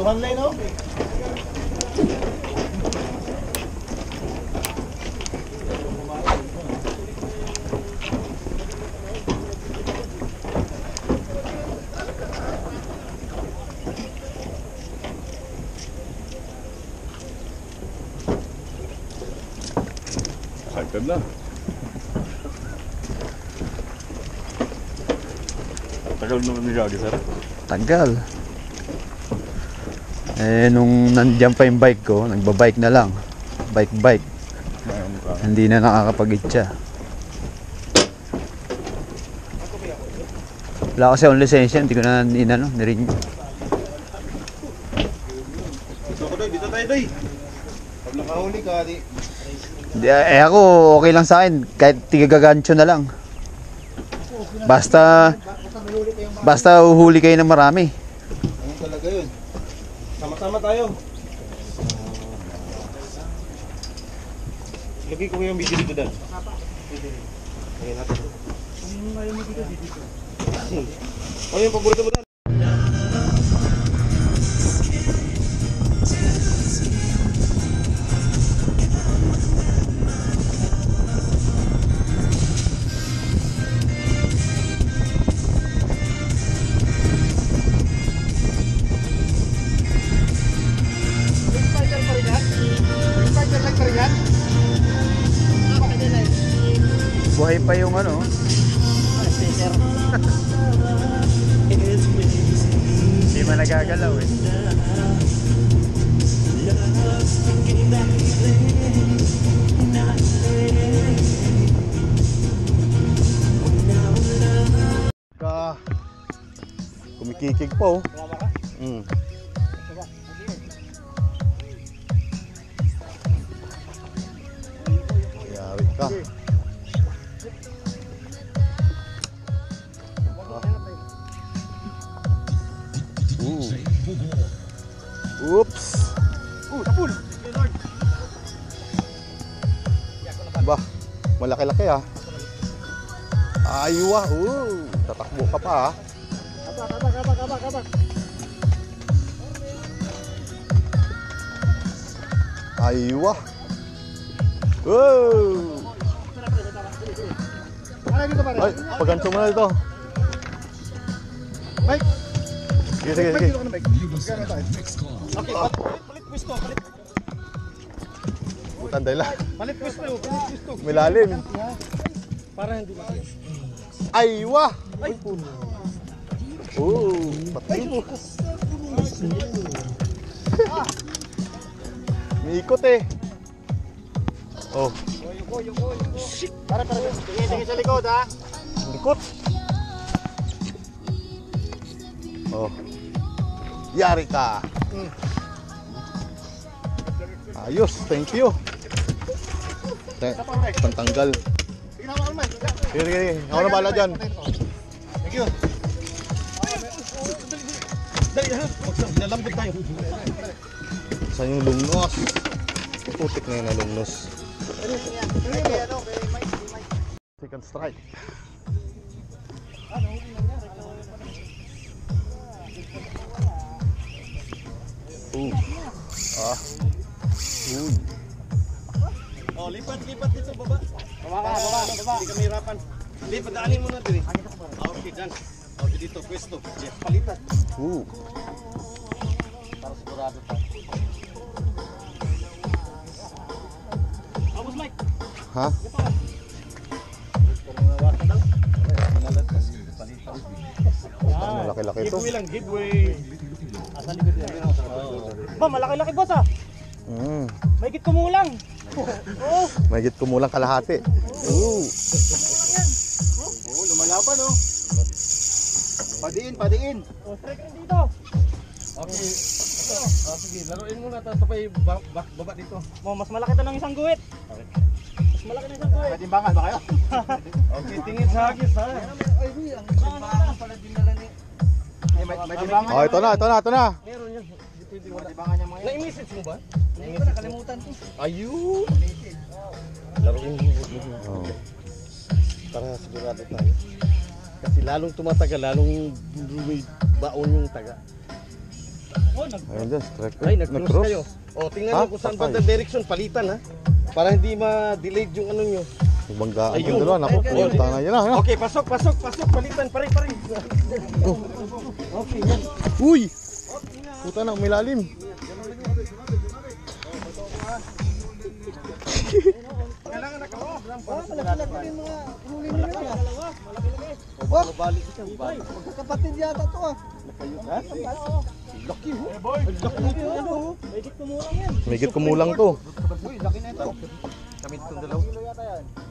Tuhan lay no? Sagad na. Tagal naman ni Gagi, sir. Tagal. Eh, nung nandiyan pa yung bike ko, nagbabike na lang. Bike. Hindi na nakakapag-itcha. Wala kasi akong lisensya, hindi ko na nirenew. Dito tayo, Doy. Pag nakahuli ka, di. Ako, okay lang sa akin. Kahit tigagancho na lang. Basta uhuli kayo ng marami. Ano talaga yun? Sama-sama tayo. Lagi ko yung video dito dyan. Ayan natin. Ayaw mo dito. Oh, yung paborito mo dyan. Buhay pa yung ano. Hindi man nagagalaw eh. Kumikikig pa oh. Yari ka. Oops. Tapul. Ba, malaki-laki ah. Aywa, tatakbo ka pa ah. Kabak. Aywa. Wow. Ay, pagancho mo na dito. Mike. Sige. Okay, palit pwesto. Butan dahil Palit pwesto. milalim. Para hindi makita. Aywa. Patay mo. May ikot eh. Oh. Yuko. Para. Tingin sa likod ha. Likot. Oh. Yari ka. Ayos, thank you. Pantanggal. Sige. Ako na bala dyan. Thank you. Dali, nalambot tayo. Saan yung lungnos? Putik na yun na lungnos. Second strike. Oh, lipat dito baba. Baba. Hindi kami hirapan. Hindi, padaanin mo na din. Okay, dyan. Okay, dito, pwesto. Palitan. Para sigurado tayo. Vamos, Mike. Ha? Malaki-laki ito. Giveaway lang, giveaway. Asa likod yan. Ba, malaki-laki boss ah. Mahigit kumulang. Oh. Mahigit kumulang kalahati. Lumalaban oh. Padiin. Oh, strike rin dito. Okay. Sige, laruin mo na tapos baba dito. Mas malaki to ng isang guhit. Okay. Mas malaki ng isang guhit. May timbangan ba kayo? Okay, tingin sa hagis ha. Ay, ang timbangan pala dinala ni. May timbangan. Oh, ito na. Meron yan. Timbangan niya mga. Na-message mo ba? Hindi ko nakalimutan ko. Ayun. Laruin mo. Para sigurado tayo. Kasi lalong tumatagal, lalong may baon yung taga. Oh, Ayun dyan, strike. Ay, nag-cross kayo. O, tingnan Ha? nyo kung saan Patay. bandang direction, palitan ha. Para hindi ma-delayed yung ano nyo. Magbanggaan Ayun. yung dalawa. Naku, puta na. Yan na, yan na. Okay, pasok, palitan, pare. Okay, yan. Uy! Puta na, umilalim. Kailangan nakawa. Malaki-laki din mga huli nila. Magkakapatid yata to ah. Laki ho. Laki ano. Megit kumulang to. Uy, laki na ito. Kami itong dalaw.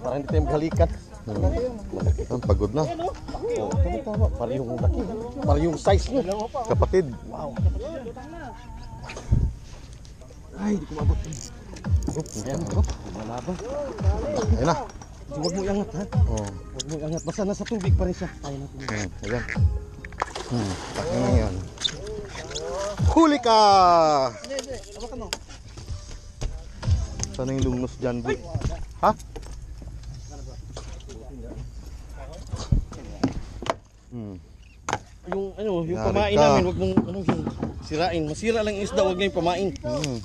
Para hindi tayo maghalikat. Ah, pagod na. Oo, tama. Para yung laki. Para yung size nyo. Kapatid. Wow. Ay, di ko mabot. Ayan, malaban. Ayun na. Huwag mo iangat ha. Oh. Huwag mo iangat. Basta nasa tubig pa rin siya. Tayo natin. Ayan. Takin na yan. Huli ka! Hindi. Hawakan mo. Sana yung lungnos dyan, boy. Ha? Yung ano, yung Yari pamain ka. namin, wag mong ano yung sirain. Masira lang yung isda, wag niyo yung pamain. Hmm.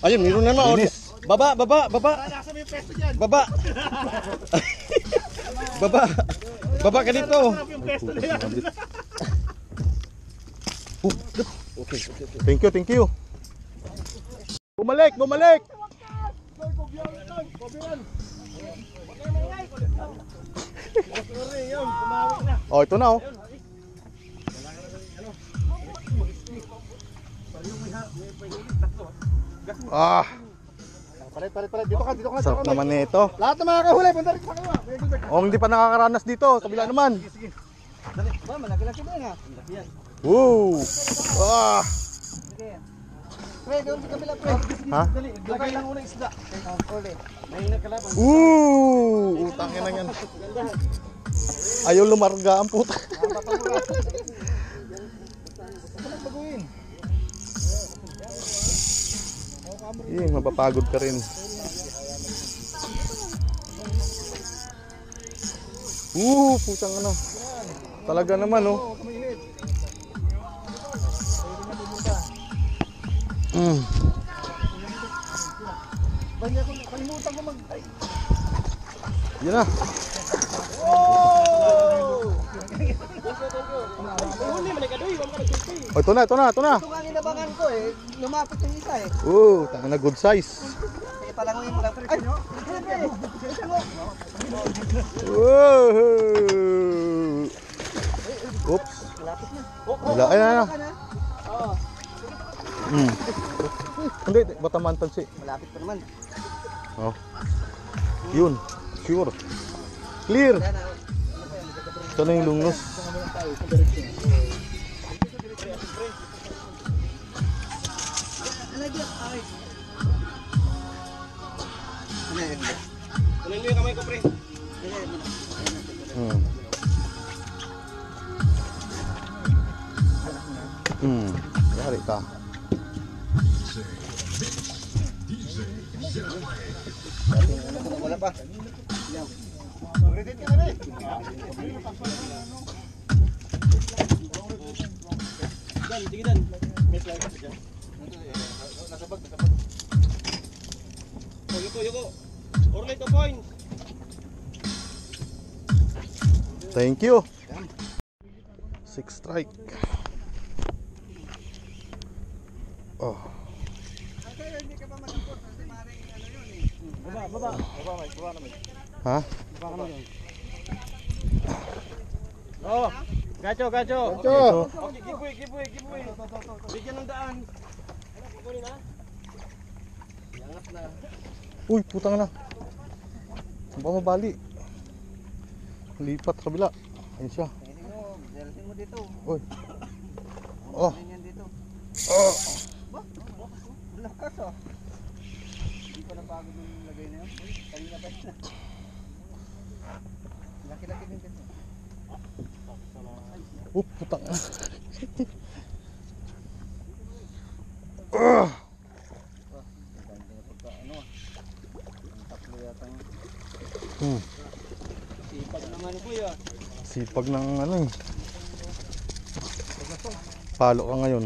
Ayun, meron na no. Linis. Baba. Baba. Baba. Baba ka dito. Okay. Thank you. Bumalik! Oh, ito na oh. Ah, Palit. Dito ka. sarap naman nito. Lahat ng mga kahuli, punta rin sa kaliwa. Oh, hindi pa nakakaranas dito. Kabila naman. Ba, malaki-laki din ah. Woo! Ah! Pre, doon sa kabila pre. Ha? Dali, lagay lang una isda. Uli. May nagkalaban. Utangin na yan. Ayaw lumarga ang puta. Mapapagod ka rin. Putang ano. Talaga naman oh. Kalimutan ko mag... Ay, Yan na. Oh, ito na. ito nga inabangan ko eh. Lumapit yung isa eh. Tanga na good size. Kaya palanguin mo lang. Ay! Whoa! Oops. Wala. Ayan na. Oo. Hindi, batamantan si. Malapit pa naman. Oh. Yun. Sure. Clear. Ito na yung lungnos. Kunin mo yung kamay ko, pre. Yari ka. Wala pa. Sige dan. May slide ka dyan. Nasabag. Yuko. Orlay to point. Thank you. 6 strike. Oh. Baba naman. Ha? Oh, gacho. Ito. Okay, giveaway. Bigyan ng daan. Kunin na. Yangat na. Uy, putang na. Baka mabali. Lipat kabila. Ayun siya. Dalasin mo dito. Uy. Oh. Ganyan dito. Oh. Lakas oh. Hindi pa napagod yung lagay na yun. Kanina pa yun. Laki-laki din dito. Putang na. Sipag naman kuya. Sipag ng ano eh. Palo ka ngayon.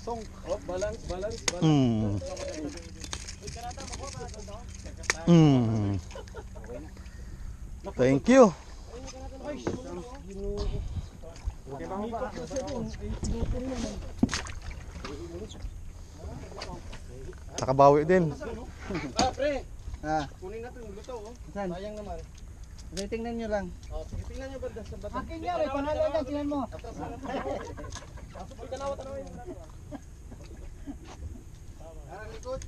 Song. Oh, balance. Mm. Mm. Thank you. Nakabawi din. Pre. Ha? Kunin natin yung luto, oh. Saan? Sayang naman. Okay, tingnan nyo lang. Oh, sige, tingnan nyo ba sa bata? Akin nga, may pangalan yan, tingnan mo. Uy, tanawin. Arang likod.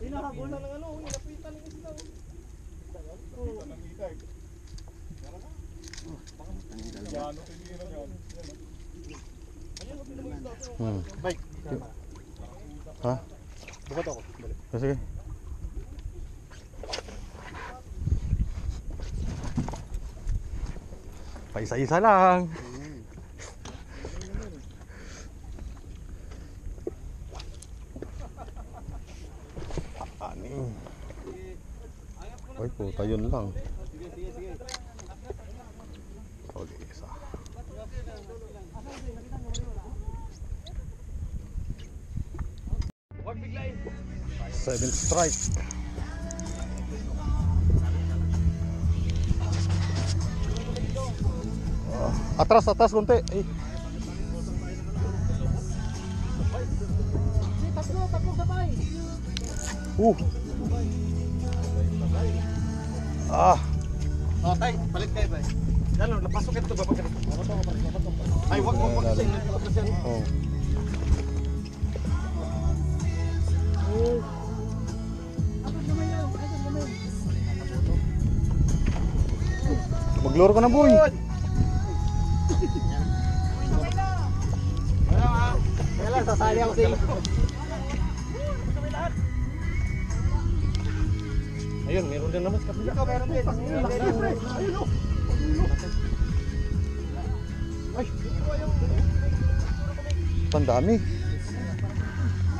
Hinahabulan ng ano, hinapitan ng isla. Bike. Ha? Bukat ako. Sige. Paisa-isa lang. Aning. Ay puta, yun lang. Sige. Huli isa. Huwag biglayin. 7th strike. Atras konti. Ay. Tatlo sabay. Ah, Oh, tay, balik kayo, tay. Ano, napasok ito ba pagka? Ay, wag mo kasi nagpapasok yan. oh. Magloro ka na, boy. Kaya lang, sasali ako sa iyo. Ayun, meron din naman sa kapila. Ikaw meron din. Ayun, oh. Ay, Ang dami.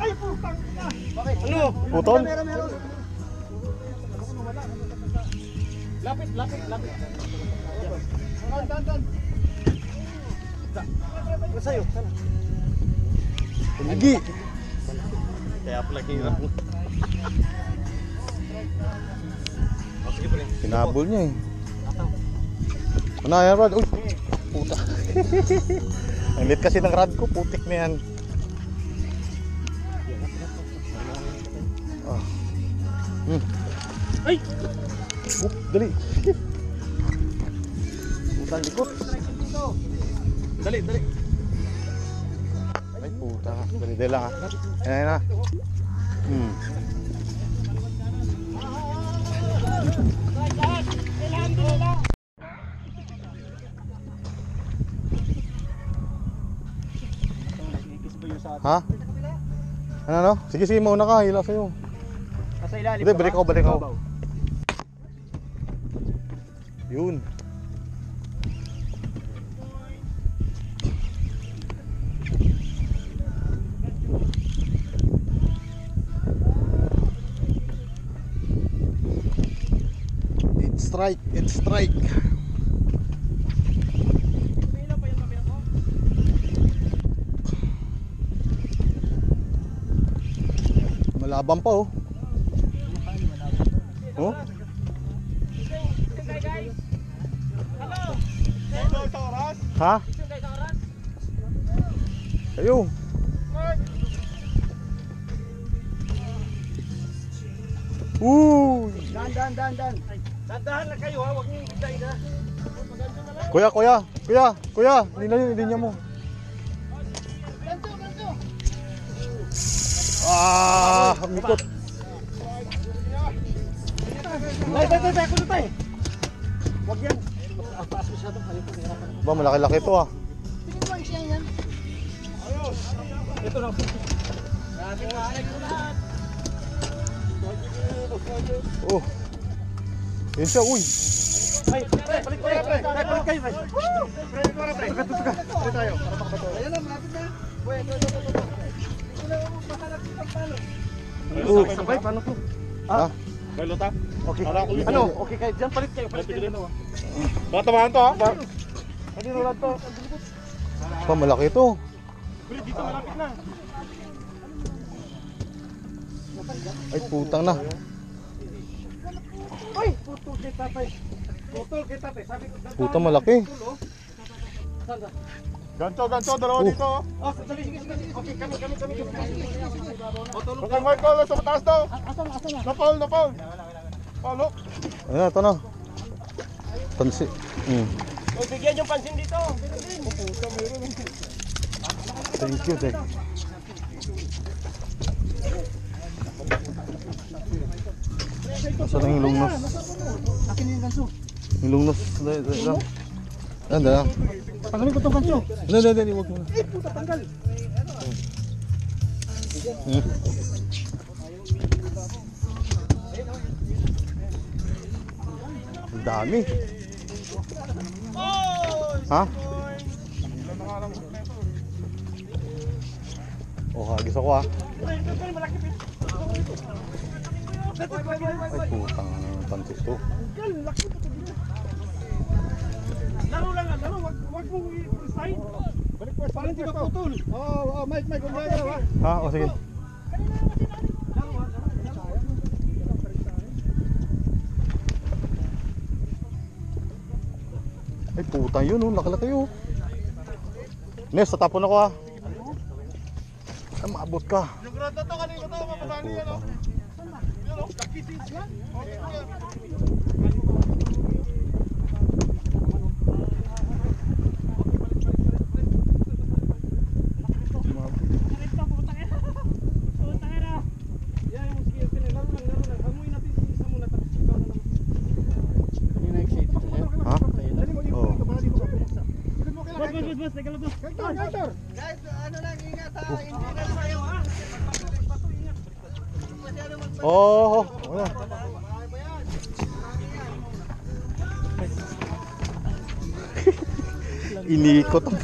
ay, putang ina. Bakit? Ano? Putol. Meron. Lapit. Dan. Sa'yo, sana. Pumigi. Kaya pala kayo. Oh, sige, pre. Pinabol niya eh. Ano yan, Rod? Uy, puta. Ang lit kasi ng rod ko, putik na yan. Ah. Ay! Dali. Puta, ang likot. Dali. Ay, puta. Dali lang ah. Ayan na. Ha? Ano? Sige, mauna ka. Hila sa'yo. Nasa ilalim. Hindi, balik ako. Yun. It's strike. Malaban pa oh. Oh? Ha? Ayo. Dan. Dandahan lang kayo, ha? Huwag niyong biglayin, ha? Kuya, linya mo. Ah, mikot. Tay, kulo tay. Huwag yan. Taas masyado, ayaw ko nahirapan. Ba, malaki-laki to ah. Tingin mo, isya yan. Ito na. Ating mahalag ko lahat. Oh. Yan siya, uy. Ay, balik kayo, pre. Balik kayo, pre. Tuka. Pre tayo, para makabato. Ayan na, malapit na. Boy, ito. Ito na, mahalak kitang palo. Sabay, paano to? Ha? May luta? Okay. Ano? Okay kayo dyan, palit kayo. Palit kayo. Baka tamahan to ha? Kanino lang to? Pa, malaki ito. Pre, dito malapit na. Ay, putang na. Ay, putol kay tatay. Putol kay tatay. Sabi ko, Putang malaki. Saan? Ganto, dalawa Oh. dito. Oh, sige. Okay, kami. O, tulog Huwag kang Michael, sa mataas daw. Asan na? Napal. Palok. Ayan, ito na. Tansi. O, bigyan yung pansin dito. Thank you, Tek. Saan ang lungnos? Akin yung ganso. Yung lungnos. Lang. Ayan, dala. Tanggalin ko itong ganso. Hindi, huwag mo na. Eh, puta, tanggal. Ang dami. Ha? Oh, hagis ako ah. Ay, putang pansit to. Laro lang, wag mong i-sign. Balik po, parang di ba putol? Oo, Mike, kung gaya ha. Ha? O, sige. Ay, putang yun oh. Laki-laki oh. Nes, tatapon ako ah. Ay, maabot ka. Yung grado to, kanino to, mapapani yan o. Yun o, kakisis yan. Ha? Oo. Boss, teka lang boss. Guys, ano lang, ingat ha. Hindi na tayo ha. Oo. Wala. Inikot ang...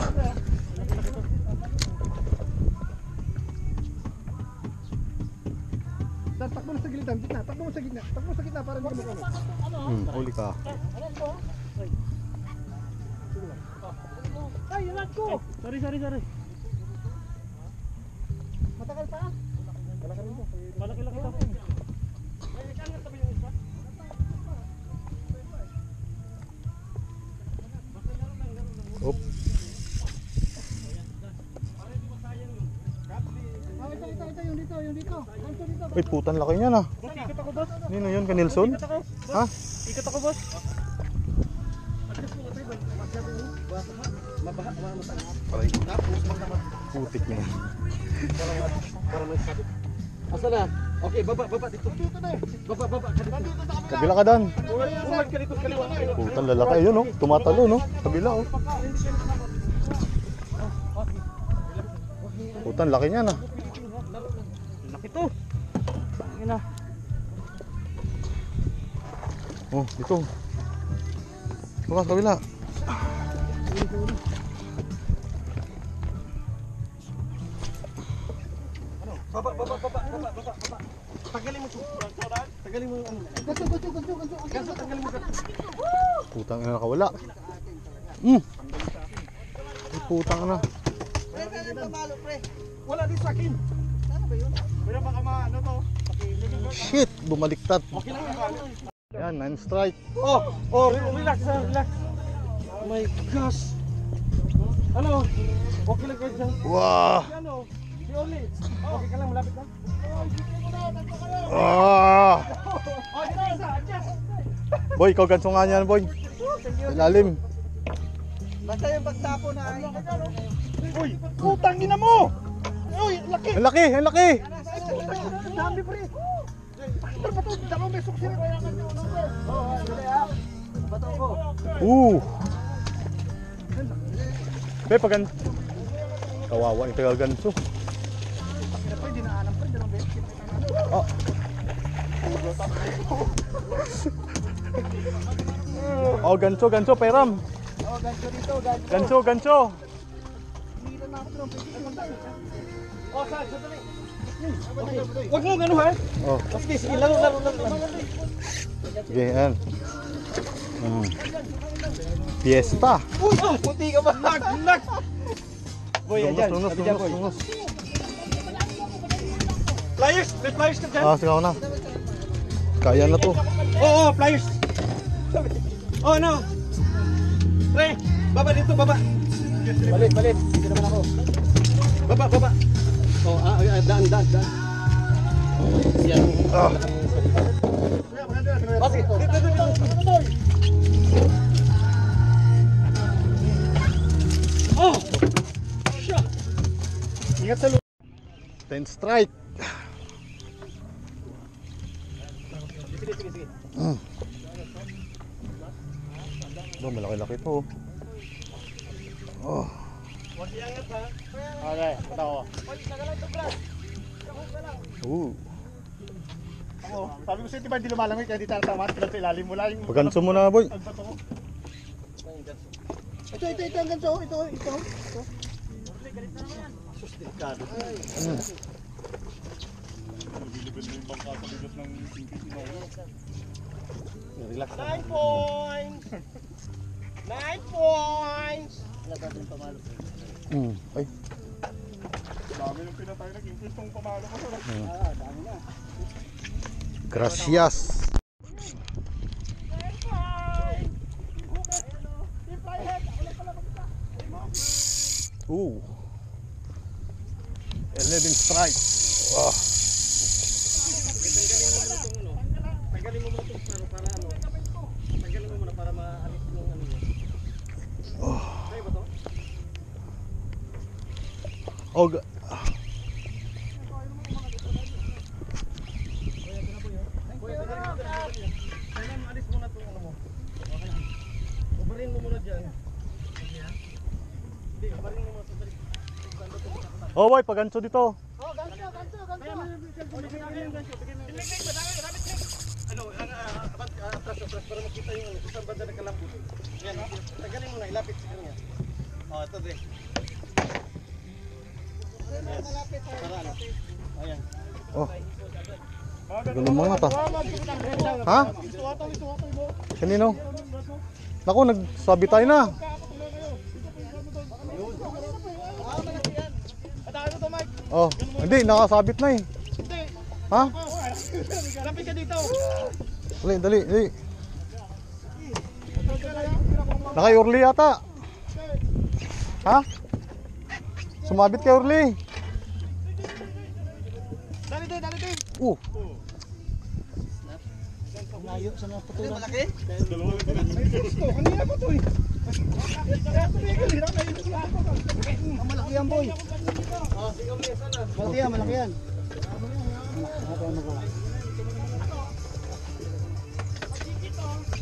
Takbo na sa gilid, gitna. Takbo mo sa gitna para hindi mo Huli ka. Ay, ingat ko. Sorry. Matagal pa? Malaki-laki to. Op. Ito, yung dito. Ganito dito. Uy, putan laki niyan ah. Boss, ikot ako, boss. Nino yun, ka Nelson? Ikot ako. Ha? Ikot ako, boss. Putik na yan. Asa na? Okay, baba dito. Baba ka dito. Kabila ka dan. Umad ka dito sa kaliwa. Putan lalaki yun oh. Tumatalo no. Kabila oh. Putan laki niyan ah. Laki to. Ina. Oh, dito. Bukas kabila. Baba. Tagalin mo to. Tagalin mo yung ano. Ganso, tagalin mo. Putang ina nakawala. Ay, putang na. Wala din sa akin. Pero baka ano to. Shit, bumaliktad. Okay lang yan. Yan, 9 strike. Oh, relax. Oh my gosh. Ano? Okay lang kayo dyan. Wah. Ano? Si Oli. Okay ka lang, malapit lang. Ah. Oh, dito isa. Adjust. Boy, ikaw ganso nga niyan, boy. Lalim. Basta yung pagtapo na ay. Uy, putang ina mo. Uy, laki. Ang laki. Dami pre. Pero bato, damo may suksir. Oo, dali ha. Bato ko. Be, pagan. Kawawa ni taga ganso. Hindi na alam pre, dalawang beses. Oh. Oh, ganso, peram. Oh, gancho dito, gancho. Ganso. Hila na ako ng pwede. Oh, sandali. Wag mo gano ha. Oh, Sige, laro. sige, yan. Fiesta. Uy! Puti ka ba? Nag! Boy, ayan. Lungos, Sabi dyan, boy. lungos. Flyers! May flyers ka dyan? Ah, sigaw na. Kaya na to. Oo, flyers! Oh, no! Pre! Baba dito, baba! Balit, balit. Dito naman ako. Baba, baba! Oh, daan. Yan. Ah. Sige, dito. Oh! Siya! Ingat sa lupa. 10 strike. Sige. Oh, malaki-laki to. Oh. Huwag iangat ha. Okay, ito ako. Ooh. Ako, sabi ko sa'yo, di ba hindi lumalangoy kaya di tatamat sila sa ilalim mo lang. Paganso mo na, boy. Ang bato ko. Ito, ang ganso. Ito. Sustikado. Relax. 9 points! 9 points! Ay. Dami nung pinatay nag-increase tong pamalo ko. Dami na. Gracias. Ooh. 11 strikes. Wow. Tanggalin mo muna ito para ano. Tanggalin mo muna para maalis yung ano yun. Kaya ba ito? Oh, Kailan maalis muna itong ano mo. Okay. Ubarin mo muna dyan. Hindi, ubarin mo muna ito. oh boy, paganso dito. Ano, atras para makita yung ano, isang banda na kalambot. Yan, tagalin mo na, ilapit sa kanya. Oh, ito din. Yes. Para ano? Ayan. Oh. Ganun mga ta. Ha? Kanino? Naku, nagsabi tayo na. Oh, hindi, nakasabit na eh. Ha? Lapit ka dito. Dali. Naka-urli yata. Ha? Sumabit kay urli. Dali din. Layo sa mga putulan. Malaki? Kanina pa to eh. Malaki yan, boy. Oh, sige mo sana. Malaki yan.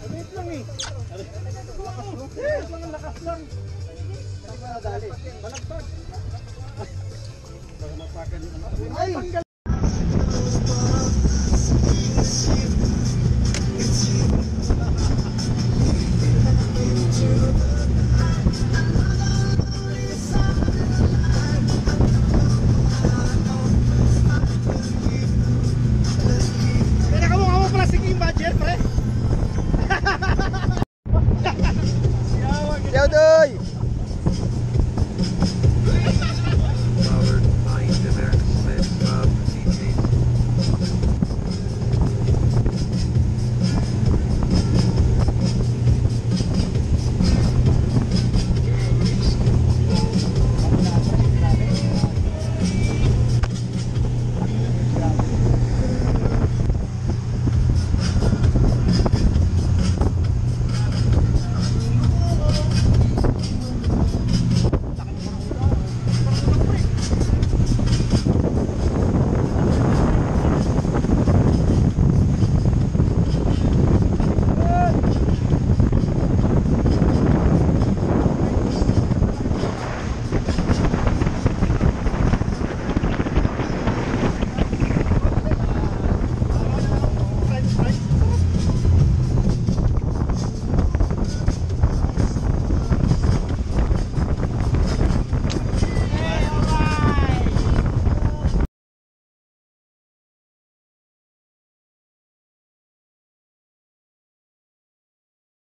Wait lang eh. Lakas lang. Dali. Balagtag. Baka mapakan yung ano. Ay!